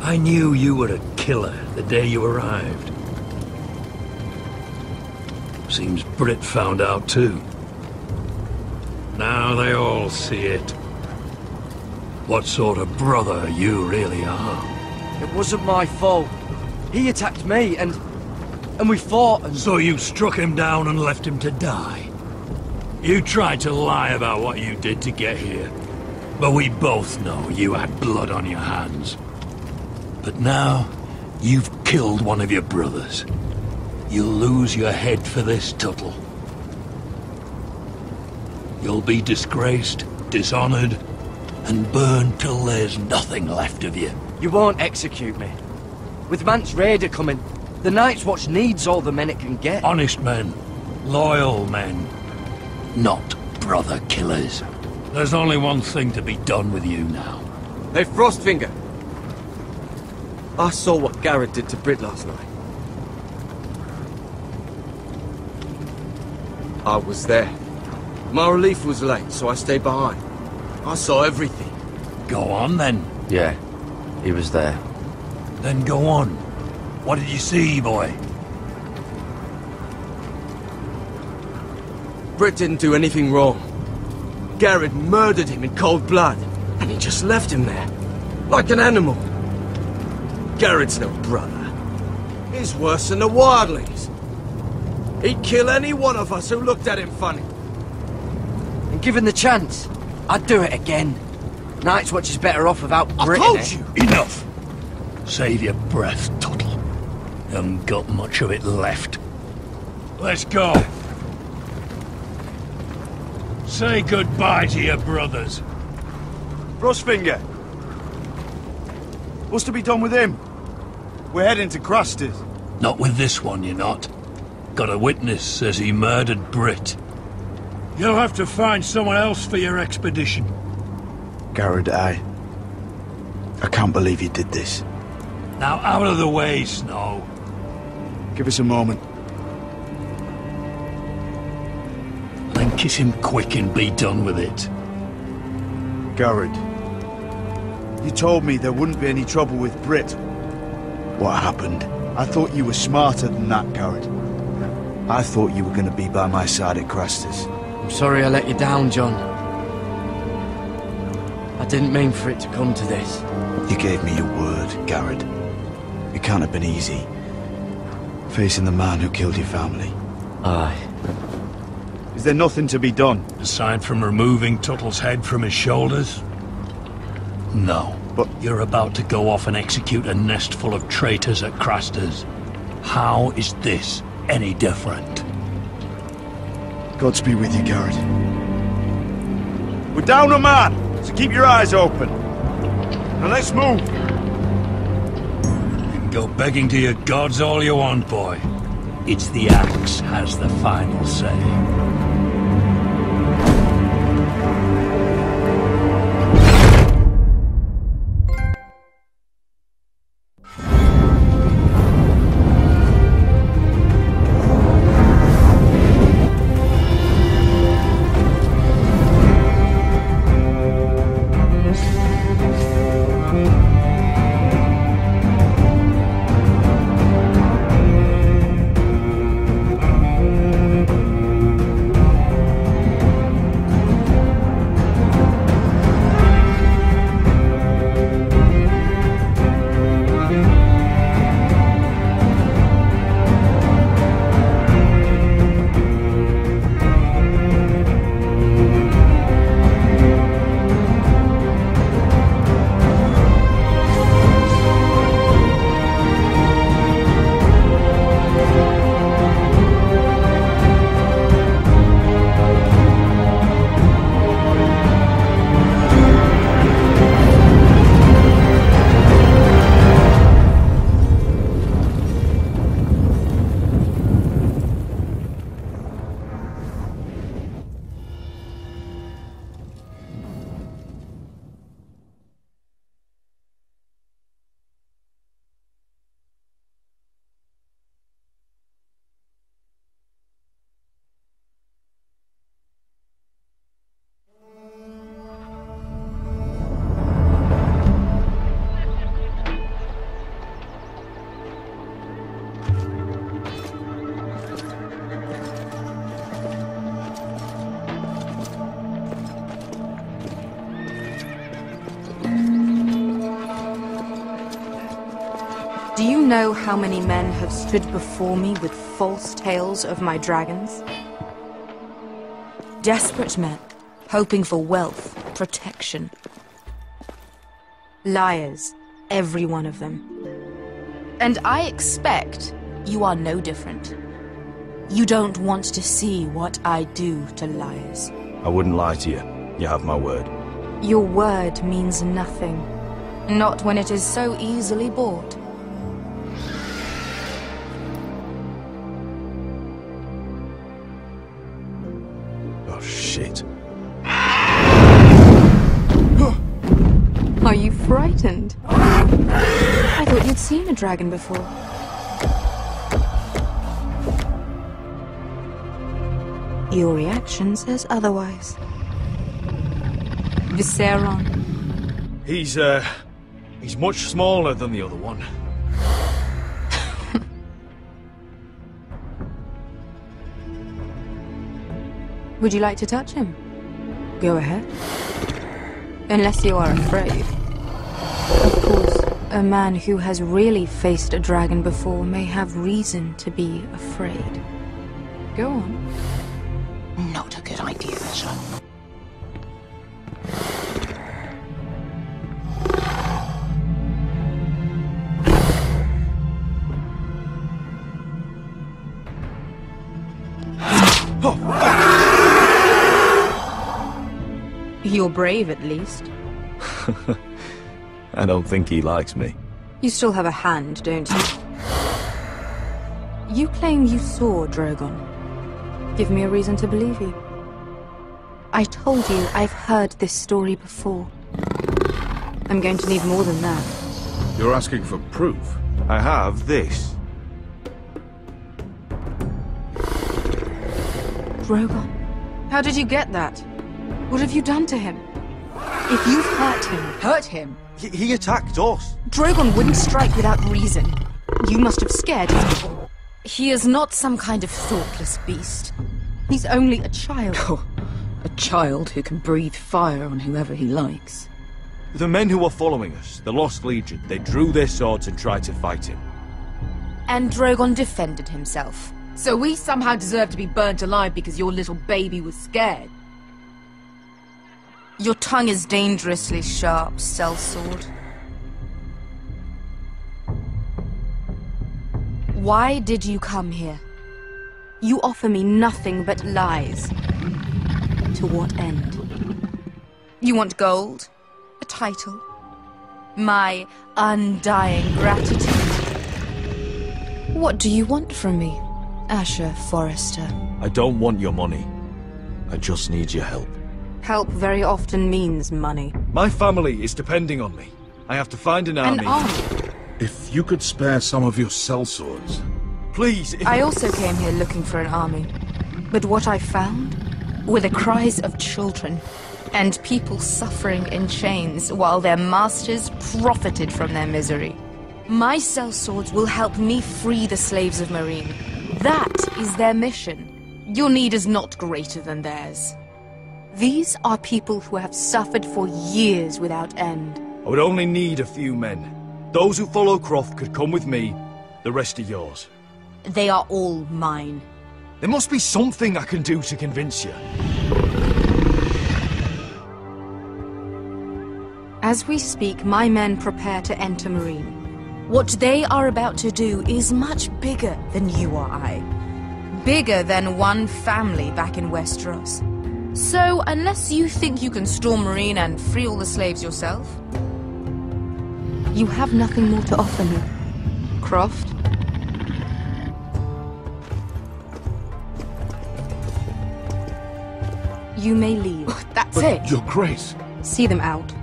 I knew you were a killer the day you arrived. Seems Britt found out too. Now they all see it. What sort of brother you really are. It wasn't my fault. He attacked me and we fought and... So you struck him down and left him to die? You tried to lie about what you did to get here. But we both know you had blood on your hands. But now, you've killed one of your brothers. You'll lose your head for this, Tuttle. You'll be disgraced, dishonored, and burned till there's nothing left of you. You won't execute me. With Mance Raider coming, the Night's Watch needs all the men it can get. Honest men. Loyal men. Not brother killers. There's only one thing to be done with you now. Hey, Frostfinger. I saw what Garrett did to Britt last night. I was there. My relief was late, so I stayed behind. I saw everything. Go on, then. Yeah, he was there. Then go on. What did you see, boy? Britt didn't do anything wrong. Garrett murdered him in cold blood, and he just left him there, like an animal. Garrett's no brother. He's worse than the Wildlings. He'd kill any one of us who looked at him funny. And given the chance, I'd do it again. Night's Watch is better off without Britt. I told you! Enough! Save your breath, Tuttle. You haven't got much of it left. Let's go. Say goodbye to your brothers. Frostfinger. What's to be done with him? We're heading to Craster's. Not with this one, you're not. Got a witness says he murdered Britt. You'll have to find someone else for your expedition. Garrett, I can't believe you did this. Now out of the way, Snow. Give us a moment. Then kiss him quick and be done with it. Garrett, you told me there wouldn't be any trouble with Britt. What happened? I thought you were smarter than that, Garrett. I thought you were going to be by my side at Craster's. I'm sorry I let you down, John. I didn't mean for it to come to this. You gave me your word, Garrett. It can't have been easy. Facing the man who killed your family. Aye. Is there nothing to be done? Aside from removing Tuttle's head from his shoulders? No. But you're about to go off and execute a nest full of traitors at Craster's. How is this any different? Godspeed with you, Garrett. We're down a man, so keep your eyes open. Now let's move. You can go begging to your gods all you want, boy. It's the axe has the final say. Do you know how many men have stood before me with false tales of my dragons? Desperate men, hoping for wealth, protection. Liars, every one of them. And I expect you are no different. You don't want to see what I do to liars. I wouldn't lie to you. You have my word. Your word means nothing. Not when it is so easily bought. Oh, shit. Are you frightened? I thought you'd seen a dragon before. Your reaction says otherwise. Visceron. He's much smaller than the other one. Would you like to touch him? Go ahead. Unless you are afraid. Of course, a man who has really faced a dragon before may have reason to be afraid. Go on. Not a good idea, Asher. You're brave, at least. I don't think he likes me. You still have a hand, don't you? You claim you saw Drogon. Give me a reason to believe you. I told you I've heard this story before. I'm going to need more than that. You're asking for proof? I have this. Drogon? How did you get that? What have you done to him? If you've hurt him... Hurt him? He attacked us. Drogon wouldn't strike without reason. You must have scared him. He is not some kind of thoughtless beast. He's only a child. Oh, a child who can breathe fire on whoever he likes. The men who were following us, the Lost Legion, they drew their swords and tried to fight him. And Drogon defended himself. So we somehow deserve to be burnt alive because your little baby was scared? Your tongue is dangerously sharp, sellsword. Why did you come here? You offer me nothing but lies. To what end? You want gold? A title? My undying gratitude? What do you want from me, Asher Forrester? I don't want your money. I just need your help. Help very often means money. My family is depending on me. I have to find an army. An army? If you could spare some of your sellswords. Please, I also came here looking for an army. But what I found were the cries of children and people suffering in chains while their masters profited from their misery. My sellswords will help me free the slaves of Meereen. That is their mission. Your need is not greater than theirs. These are people who have suffered for years without end. I would only need a few men. Those who follow Croft could come with me. The rest are yours. They are all mine. There must be something I can do to convince you. As we speak, my men prepare to enter Meereen. What they are about to do is much bigger than you or I. Bigger than one family back in Westeros. So, unless you think you can storm Meereen and free all the slaves yourself, you have nothing more to offer me, Croft. You may leave. That's But it? Your Grace. See them out.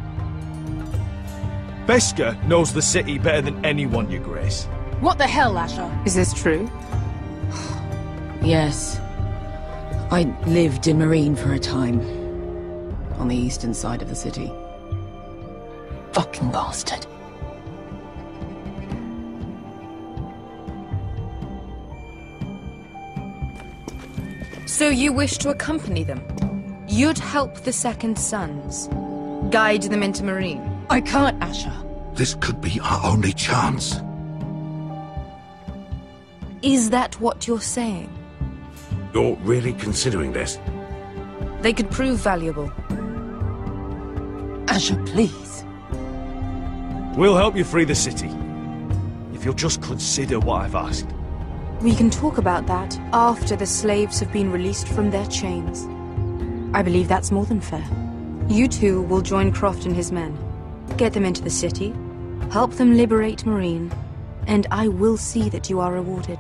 Beskar knows the city better than anyone, Your Grace. What the hell, Asher? Is this true? Yes. I lived in Meereen for a time. On the eastern side of the city. Fucking bastard. So you wish to accompany them? You'd help the Second Sons? Guide them into Meereen? I can't, Asher. This could be our only chance. Is that what you're saying? You're really considering this? They could prove valuable. Asher, please. We'll help you free the city. If you'll just consider what I've asked. We can talk about that after the slaves have been released from their chains. I believe that's more than fair. You two will join Croft and his men. Get them into the city, help them liberate Marine, and I will see that you are rewarded.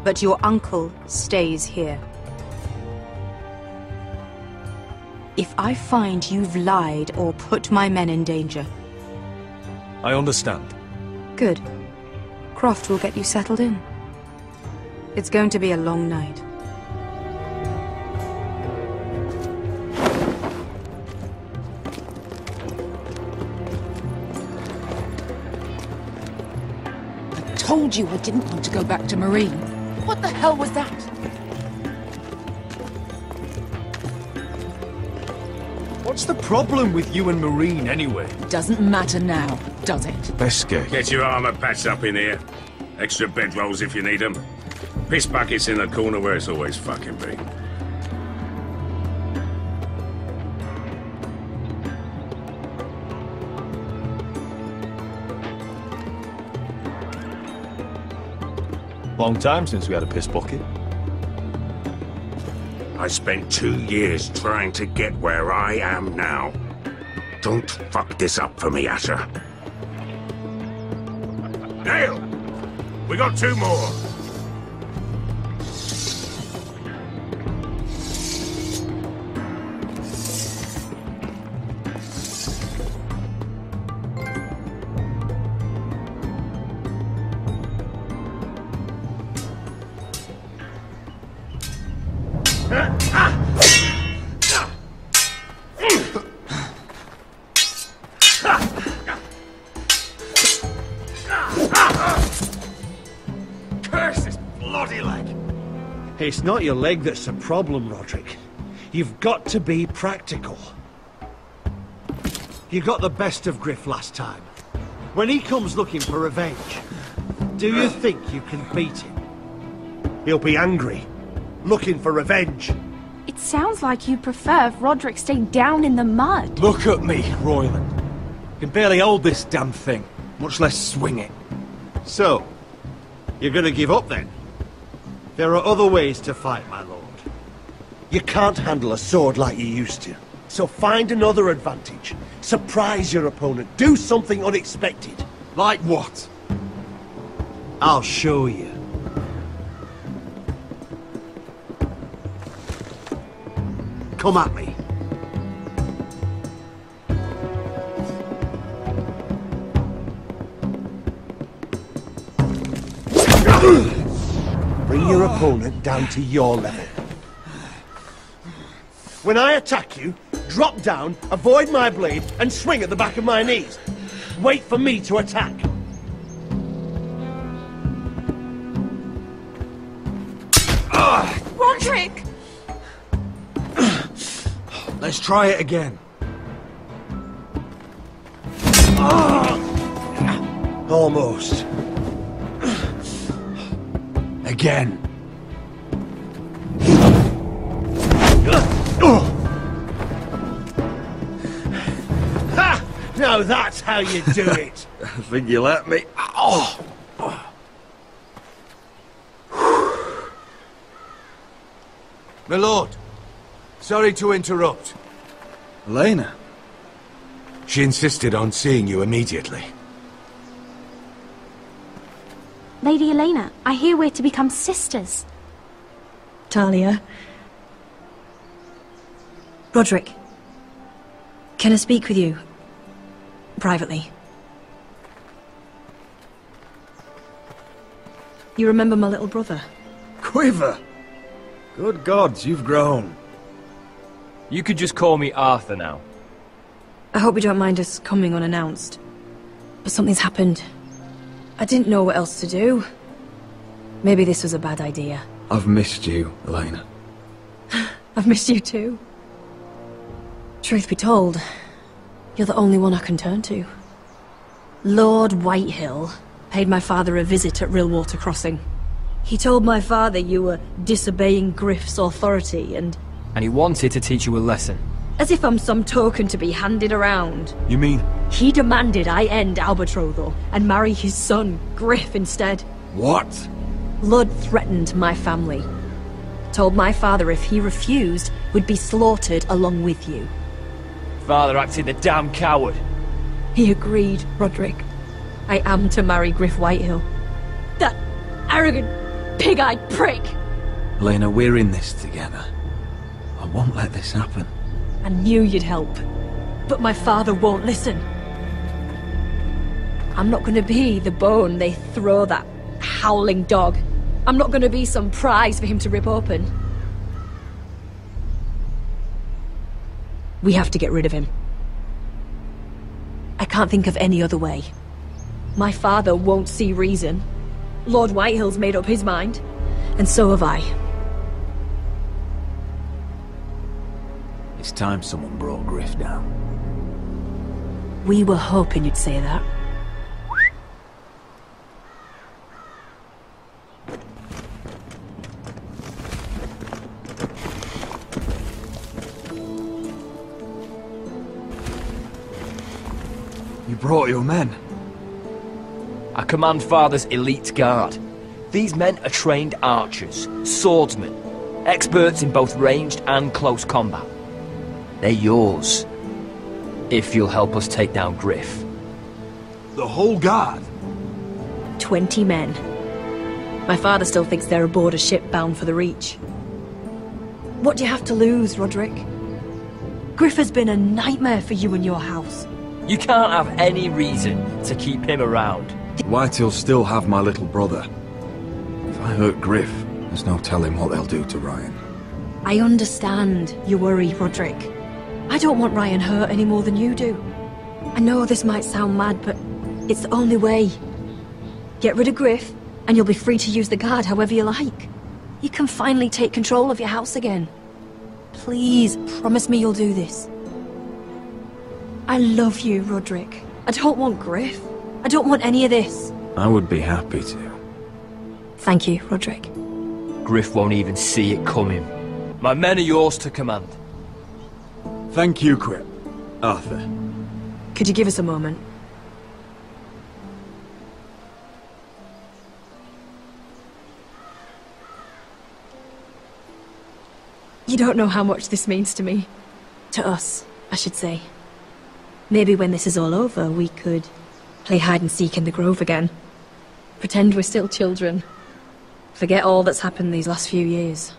But your uncle stays here. If I find you've lied or put my men in danger... I understand. Good. Croft will get you settled in. It's going to be a long night. I told you I didn't want to go back to Marine. What the hell was that? What's the problem with you and Marine, anyway? Doesn't matter now, does it? Best get. Get your armor patched up in here. Extra bedrolls if you need them. Piss buckets in the corner where it's always fucking been. Long time since we had a piss bucket. I spent 2 years trying to get where I am now. Don't fuck this up for me, Asher. Dale! We got 2 more! It's not your leg that's the problem, Roderick. You've got to be practical. You got the best of Griff last time. When he comes looking for revenge, do you think you can beat him? He'll be angry, looking for revenge. It sounds like you prefer if Roderick stayed down in the mud. Look at me, Royland. Can barely hold this damn thing, much less swing it. So, you're gonna give up then? There are other ways to fight, my lord. You can't handle a sword like you used to. So find another advantage. Surprise your opponent. Do something unexpected. Like what? I'll show you. Come at me. Bring your opponent down to your level. When I attack you, drop down, avoid my blade, and swing at the back of my knees. Wait for me to attack. Roderick! Let's try it again. Almost. Again. Ha! Now that's how you do it. I think you let me. Oh! My lord, sorry to interrupt. Elena? She insisted on seeing you immediately. Lady Elena, I hear we're to become sisters. Talia. Roderick. Can I speak with you? Privately. You remember my little brother? Quiver! Good gods, you've grown. You could just call me Arthur now. I hope you don't mind us coming unannounced. But something's happened. I didn't know what else to do. Maybe this was a bad idea. I've missed you, Elena. I've missed you too. Truth be told, you're the only one I can turn to. Lord Whitehill paid my father a visit at Rillwater Crossing. He told my father you were disobeying Griff's authority and... And he wanted to teach you a lesson. As if I'm some token to be handed around. You mean? He demanded I end Albetrothal and marry his son, Griff, instead. What? Lud threatened my family. Told my father if he refused, we'd be slaughtered along with you. Father acted the damn coward. He agreed, Roderick. I am to marry Griff Whitehill. That arrogant, pig-eyed prick! Lena, we're in this together. I won't let this happen. I knew you'd help. But my father won't listen. I'm not gonna be the bone they throw that howling dog. I'm not gonna be some prize for him to rip open. We have to get rid of him. I can't think of any other way. My father won't see reason. Lord Whitehill's made up his mind. And so have I. It's time someone brought Griff down. We were hoping you'd say that. You brought your men. I command Father's elite guard. These men are trained archers, swordsmen, experts in both ranged and close combat. They're yours, if you'll help us take down Griff. The whole guard? 20 men. My father still thinks they're aboard a ship bound for the Reach. What do you have to lose, Roderick? Griff has been a nightmare for you and your house. You can't have any reason to keep him around. Whitehill'll still have my little brother. If I hurt Griff, there's no telling what they'll do to Ryan. I understand your worry, Roderick. I don't want Ryan hurt any more than you do. I know this might sound mad, but it's the only way. Get rid of Griff, and you'll be free to use the guard however you like. You can finally take control of your house again. Please, promise me you'll do this. I love you, Roderick. I don't want Griff. I don't want any of this. I would be happy to. Thank you, Roderick. Griff won't even see it coming. My men are yours to command. Thank you, Crip. Arthur. Could you give us a moment? You don't know how much this means to me. To us, I should say. Maybe when this is all over, we could play hide-and-seek in the Grove again. Pretend we're still children. Forget all that's happened these last few years.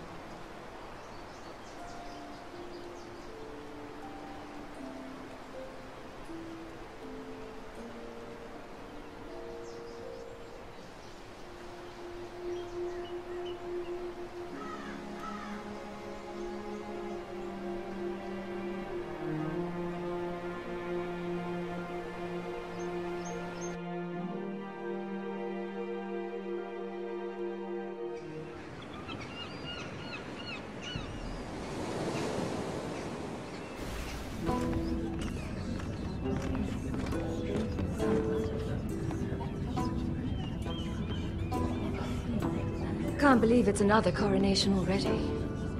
Can't believe it's another coronation already.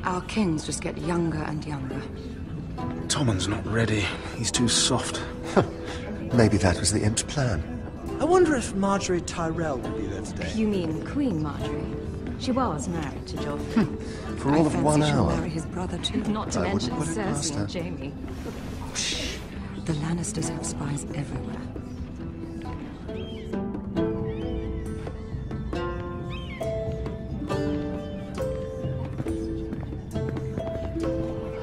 Our kings just get younger and younger. Tommen's not ready. He's too soft. Maybe that was the imp's plan. I wonder if Marjorie Tyrell will be there today. You mean Queen Marjorie? She was married to Joffrey. For all of 1 she'll hour. marry his brother too, not to mention wouldn't put it past Cersei her. and Jaime. Oh, shh. The Lannisters have spies everywhere.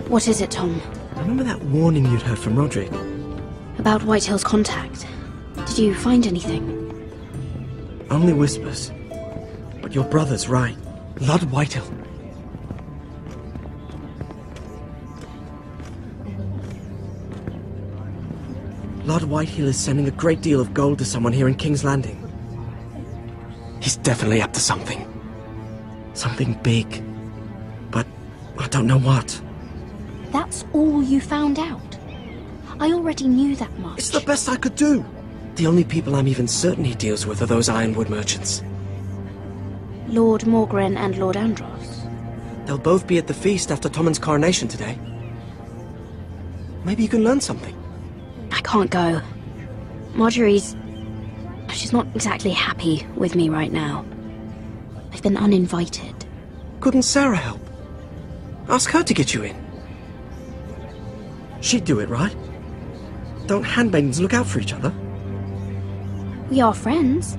What is it, Tom? Remember that warning you'd heard from Roderick? About Whitehill's contact. Did you find anything? Only whispers. But your brother's right. Lord Whitehill. Lord Whitehill is sending a great deal of gold to someone here in King's Landing. He's definitely up to something. Something big. But I don't know what. That's all you found out? I already knew that much. It's the best I could do. The only people I'm even certain he deals with are those ironwood merchants. Lord Morgren and Lord Andros. They'll both be at the feast after Tommen's coronation today. Maybe you can learn something. I can't go. Marjorie's... she's not exactly happy with me right now. I've been uninvited. Couldn't Sarah help? Ask her to get you in. She'd do it, right? Don't handmaidens look out for each other? We are friends.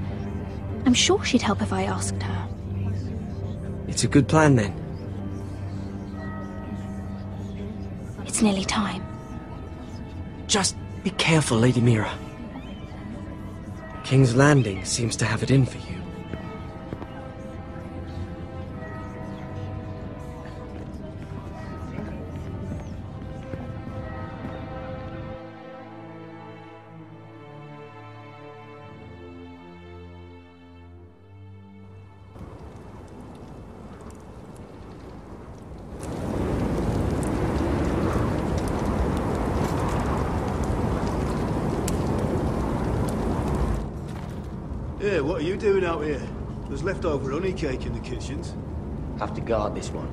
I'm sure she'd help if I asked her. It's a good plan, then. It's nearly time. Just be careful, Lady Mira. King's Landing seems to have it in for you. Yeah, what are you doing out here? There's leftover honey cake in the kitchens. Have to guard this one.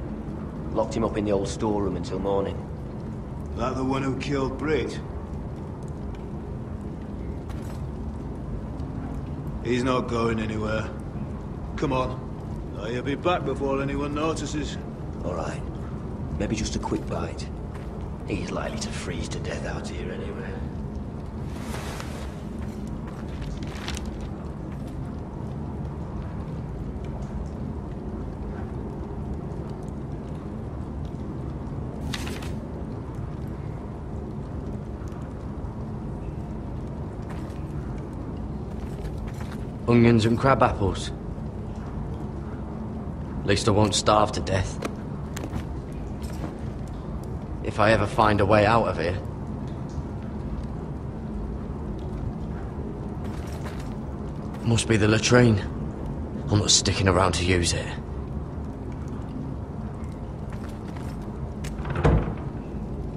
Locked him up in the old storeroom until morning. That the one who killed Brit? He's not going anywhere. Come on. He'll be back before anyone notices. Alright. Maybe just a quick bite. He's likely to freeze to death out here anyway. Onions and crab apples. At least I won't starve to death. If I ever find a way out of here. Must be the latrine. I'm not sticking around to use it.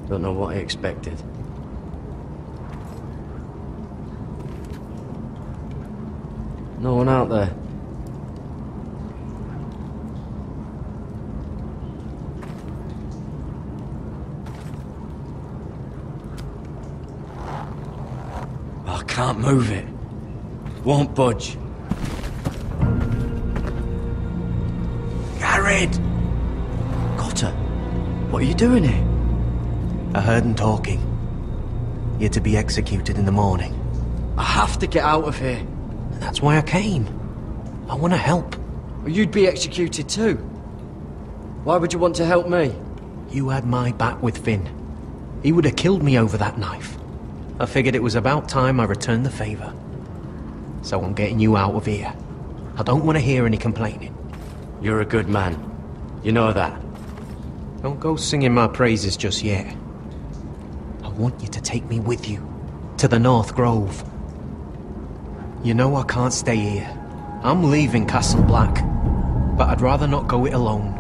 Don't know what I expected. No one out there. I can't move it. Won't budge. Garrett! Cotter, what are you doing here? I heard him talking. You're to be executed in the morning. I have to get out of here. That's why I came. I want to help. Well, you'd be executed too. Why would you want to help me? You had my back with Finn. He would have killed me over that knife. I figured it was about time I returned the favor. So I'm getting you out of here. I don't want to hear any complaining. You're a good man. You know that. Don't go singing my praises just yet. I want you to take me with you. To the North Grove. You know I can't stay here. I'm leaving Castle Black. But I'd rather not go it alone.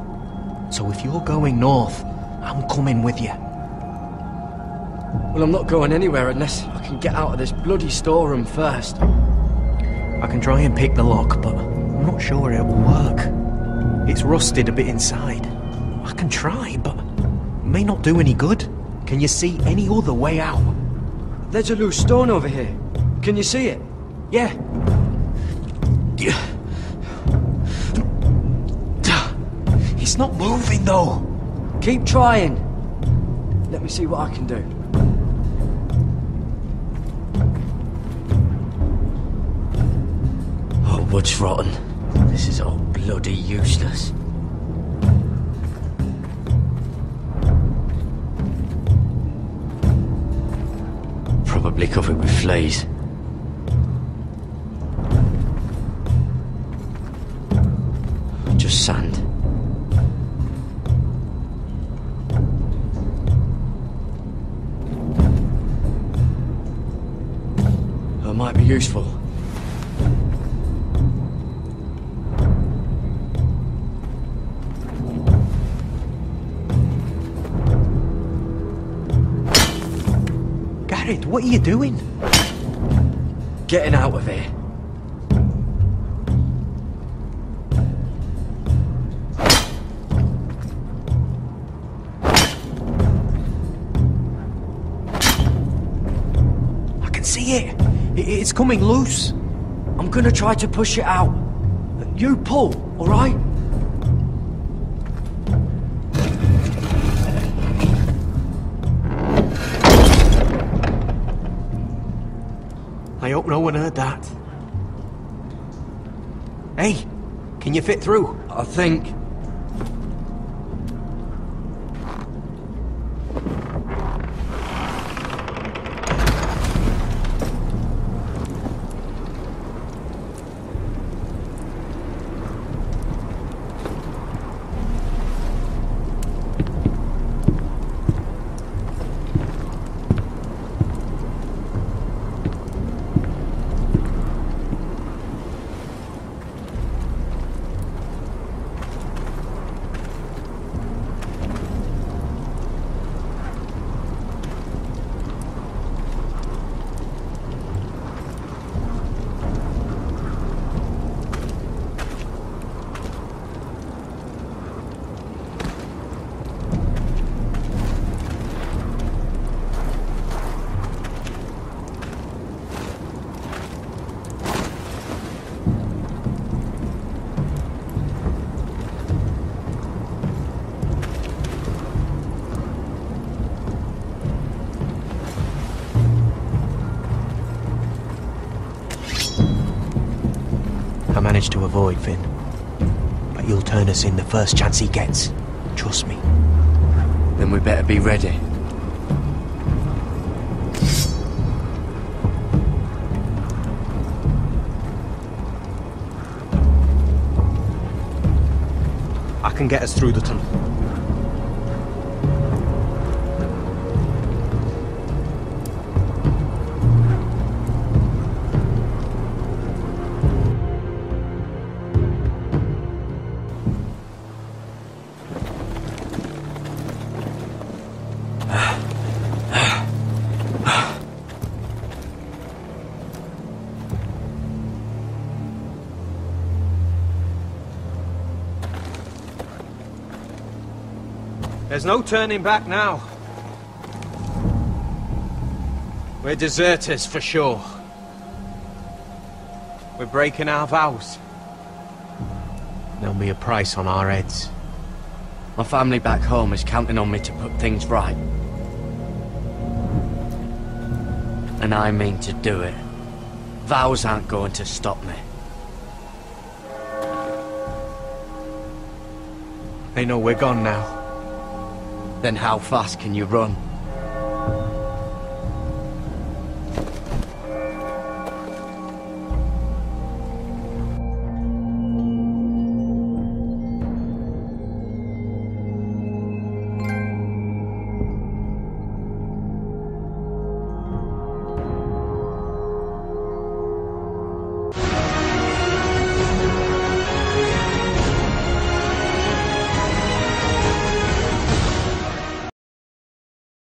So if you're going north, I'm coming with you. Well, I'm not going anywhere unless I can get out of this bloody storeroom first. I can try and pick the lock, but I'm not sure it will work. It's rusted a bit inside. I can try, but it may not do any good. Can you see any other way out? There's a loose stone over here. Can you see it? Yeah. It's not moving, though. Keep trying. Let me see what I can do. Oh, wood's rotten. This is all bloody useless. Probably covered with fleas. Just sand. That might be useful. Garrett, what are you doing? Getting out of here. see it. It's coming loose. I'm gonna try to push it out. You pull, alright? I hope no one heard that. Hey, can you fit through? I think. I managed to avoid Finn. But he'll turn us in the first chance he gets. Trust me. Then we better be ready. I can get us through the tunnel. There's no turning back now. We're deserters for sure. We're breaking our vows. There'll be a price on our heads. My family back home is counting on me to put things right. And I mean to do it. Vows aren't going to stop me. They know we're gone now. Then how fast can you run?